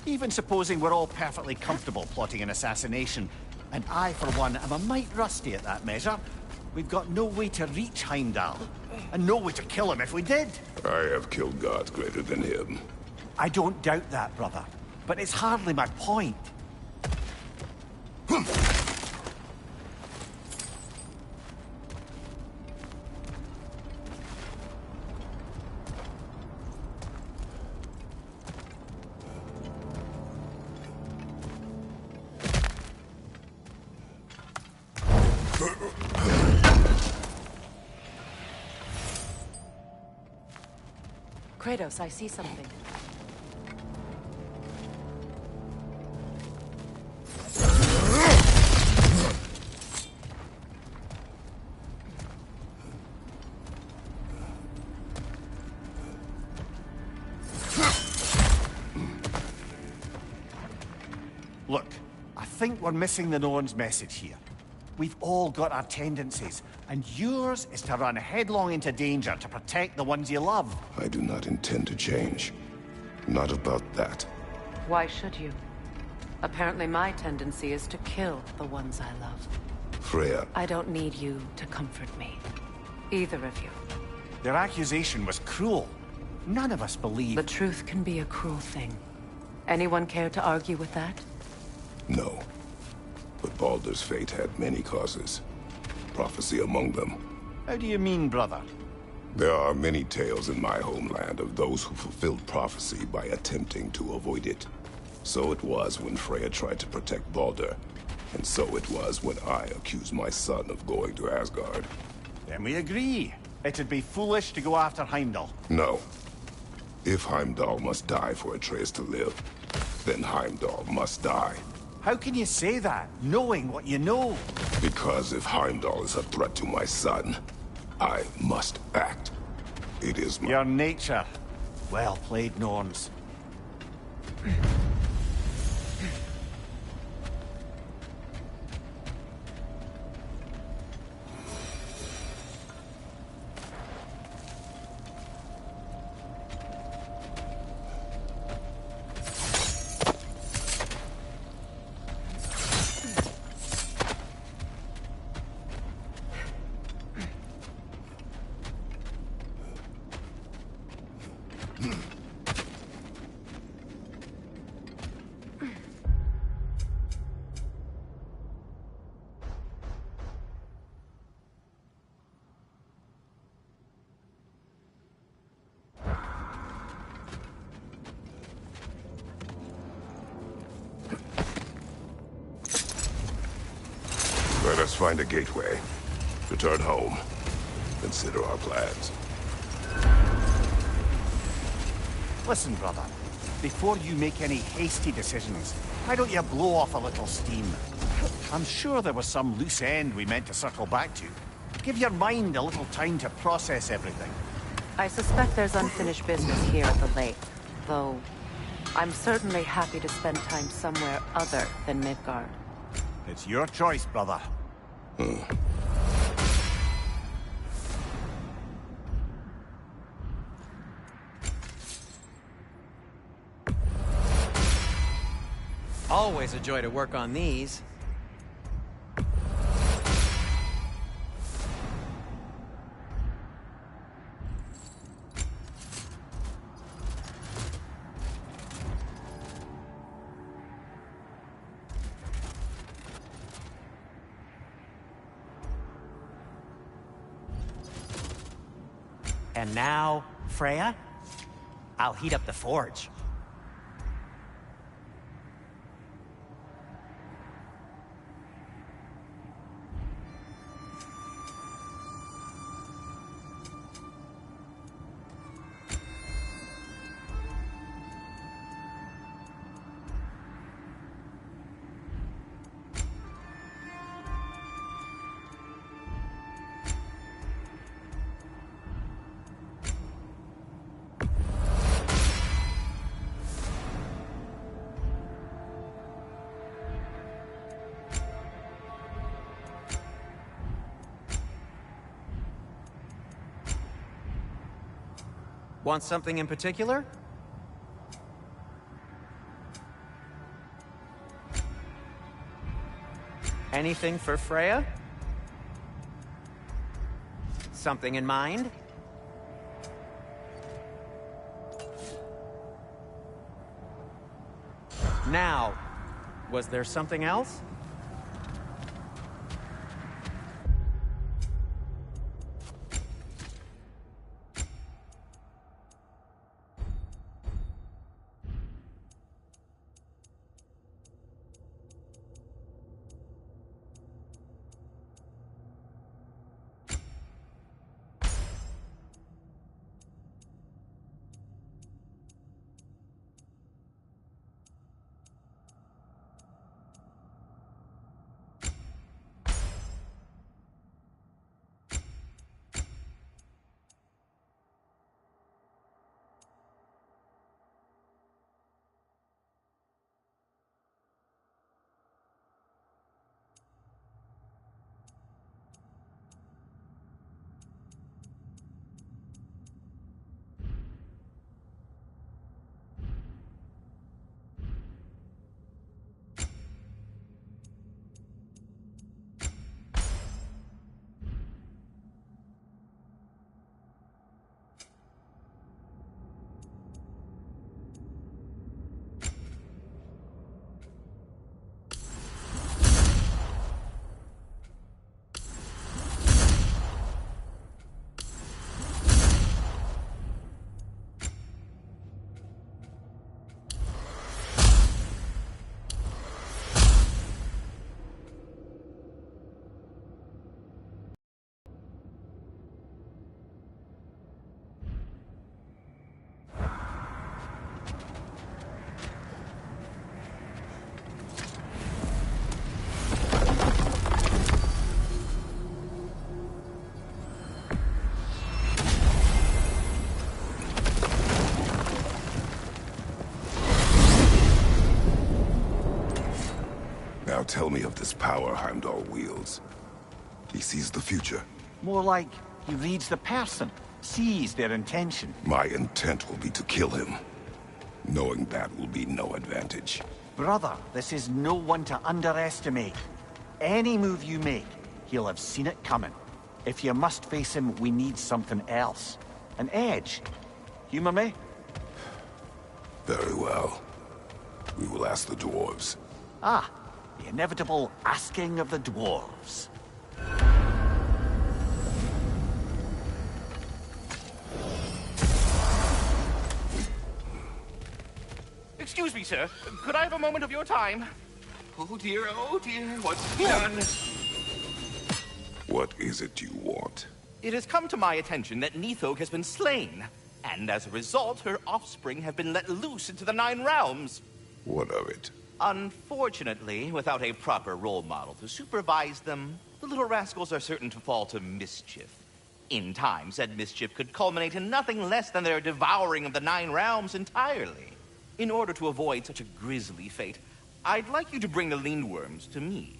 Even supposing we're all perfectly comfortable plotting an assassination, and I, for one, am a mite rusty at that measure, we've got no way to reach Heimdall, and no way to kill him if we did. I have killed gods greater than him. I don't doubt that, brother, but it's hardly my point. Kratos, I see something. Look, I think we're missing the Norn's message here. We've all got our tendencies, and yours is to run headlong into danger to protect the ones you love. I do not intend to change. Not about that. Why should you? Apparently my tendency is to kill the ones I love. Freya, I don't need you to comfort me. Either of you. Their accusation was cruel. None of us believe... The truth can be a cruel thing. Anyone care to argue with that? no. But Baldur's fate had many causes. Prophecy among them. How do you mean, brother? There are many tales in my homeland of those who fulfilled prophecy by attempting to avoid it. So it was when Freya tried to protect Baldur, and so it was when I accused my son of going to Asgard. Then we agree. It'd be foolish to go after Heimdall. No. If Heimdall must die for Atreus to live, then Heimdall must die. How can you say that, knowing what you know? Because if Heimdall is a threat to my son, I must act. It is my... Your nature. Well played, Norns. Let us find a gateway. Return home. Consider our plans. Listen, brother. Before you make any hasty decisions, why don't you blow off a little steam? I'm sure there was some loose end we meant to circle back to. Give your mind a little time to process everything. I suspect there's unfinished business here at the lake, though I'm certainly happy to spend time somewhere other than Midgard. It's your choice, brother. Always a joy to work on these. And now, Freya, I'll heat up the forge. Want something in particular? Anything for Freya? Something in mind? Now, was there something else? Now tell me of this power Heimdall wields. He sees the future. More like he reads the person, sees their intention. My intent will be to kill him. Knowing that will be no advantage. Brother, this is no one to underestimate. Any move you make, he'll have seen it coming. If you must face him, we need something else. An edge. Humor me? Very well. We will ask the dwarves. Ah, the inevitable asking of the dwarves. Excuse me, sir. Could I have a moment of your time? Oh dear, what's done? What is it you want? It has come to my attention that Nithog has been slain, and as a result, her offspring have been let loose into the Nine Realms. What of it? Unfortunately, without a proper role model to supervise them, the little rascals are certain to fall to mischief. In time, said mischief could culminate in nothing less than their devouring of the Nine Realms entirely. In order to avoid such a grisly fate, I'd like you to bring the Lindworms to me.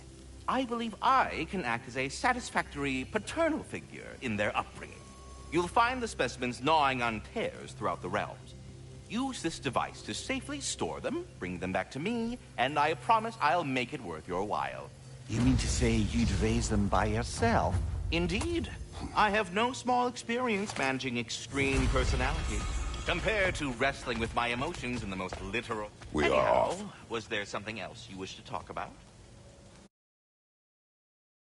I believe I can act as a satisfactory paternal figure in their upbringing. You'll find the specimens gnawing on tears throughout the realms. Use this device to safely store them, bring them back to me, and I promise I'll make it worth your while. You mean to say you'd raise them by yourself? Indeed. I have no small experience managing extreme personalities. Compared to wrestling with my emotions in the most literal... We are off. Was there something else you wish to talk about?